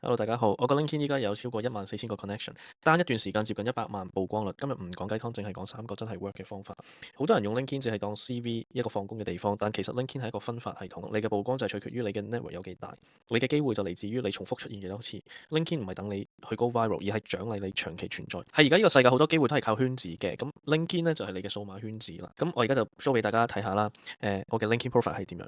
Hello，大家好。我個 LinkedIn 依家有超過14,000個 connection，單一段時間接近100萬曝光率。今日唔講雞湯，淨係講3個真係 work 嘅方法。好多人用 LinkedIn 只係當 CV 一個放工嘅地方，但其實 LinkedIn 係一個分發系統。你嘅曝光就係取決於你嘅 network 有幾大，你嘅機會就嚟自於你重複出現幾多次。LinkedIn 唔係等你去 go viral，而係獎勵你長期存在。喺而家呢個世界，好多機會都係靠圈子嘅。咁 LinkedIn 咧就係你嘅數碼圈子啦。咁我而家就 show 俾大家睇下啦。我嘅 LinkedIn profile 係點樣？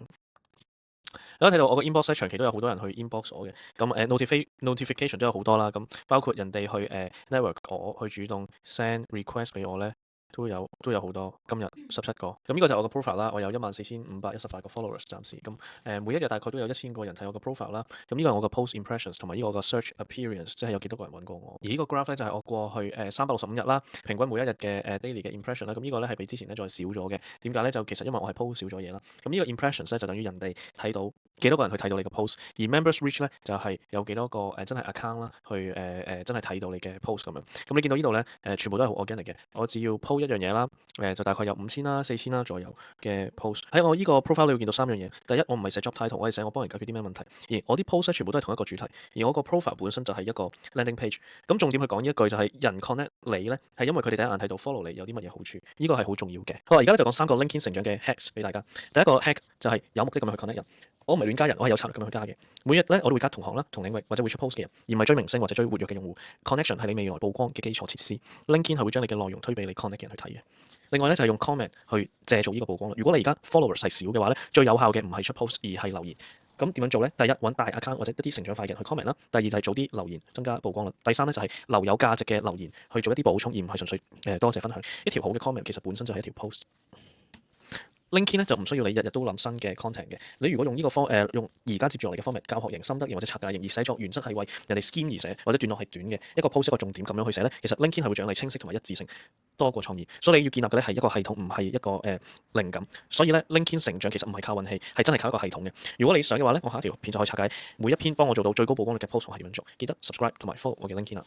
你可以睇到我個 inbox 咧長期都有好多人去 inbox 我嘅，咁notification 都有好多啦，咁包括人哋去network 我去主動 send request 俾我咧，都有好多，今日17個，咁呢個就係我個 profile 啦，我有14,518個 followers 暫時，咁每一日大概都有1000個人睇我個 profile 啦，咁呢個係我個 post impressions 同埋呢個我個 search appearance，即係有幾多個人揾過我，而呢個 graph 咧就係我過去365日啦，平均每一日嘅daily 嘅 impression 啦，咁呢個咧係比之前咧再少咗嘅，點解咧？就其實因為我係 post 少咗嘢啦，咁呢個 impressions 咧就等於人哋睇到幾多個人去睇到你個 post，而 members reach 咧就係有幾多個真係 account 啦，去真係睇到你嘅 post 咁樣。咁你見到呢度咧全部都係好 organic 嘅，我只要 post 一樣嘢啦，就大概有5000啦、4000啦左右嘅 post。喺我呢個 profile 你會見到3樣嘢，第一我唔係寫 job title，我係寫我幫人解決啲咩問題，而我啲 post 咧全部都係同一個主題，而我個 profile 本身就係一個 landing page。咁重點去講呢一句就係人 connect 你咧係因為佢哋第一眼睇到 follow 你有啲乜嘢好處，呢個係好重要嘅。好啦，而家咧就講3個 LinkedIn 成長嘅 hacks 俾大家。第一個 hack 就係有目的咁樣去 connect 人。我唔係亂加人，我係有策略咁樣去加嘅。每日咧，我都會加同行啦、同領域或者會出 post 嘅人，而唔係追明星或者追活躍嘅用戶。Connection 係你未來曝光嘅基礎設施。LinkedIn 係會將你嘅內容推俾你 connect 嘅人去睇嘅。另外咧就係用 comment 去借助呢個曝光率。如果你而家 followers 係少嘅話咧，最有效嘅唔係出 post 而係留言。咁點樣做咧？第一揾大 account 或者一啲成長快嘅人去 comment 啦。第二就係早啲留言，增加曝光率。第三咧就係留有價值嘅留言去做一啲補充，而唔係純粹多謝分享。一條好嘅 comment 其實本身就係一條 post。LinkedIn 咧就唔需要你日日都諗新嘅 content 嘅。你如果用呢個用而家接住落嚟嘅 format 教學型、心得型或者拆解型，而寫作原則係為人哋 scheme 而寫，或者段落係短嘅一個 post 一個重點咁樣去寫咧，其實 LinkedIn 係會獎勵清晰同埋一致性多過創意。所以你要建立嘅咧係一個系統，唔係一個靈感。所以咧 LinkedIn 成長其實唔係靠運氣，係真係靠一個系統嘅。如果你想嘅話咧，我下一條片就可以拆解每一篇幫我做到最高曝光率嘅 post 係點樣做。記得 subscribe 同埋 follow 我嘅 LinkedIn 啦。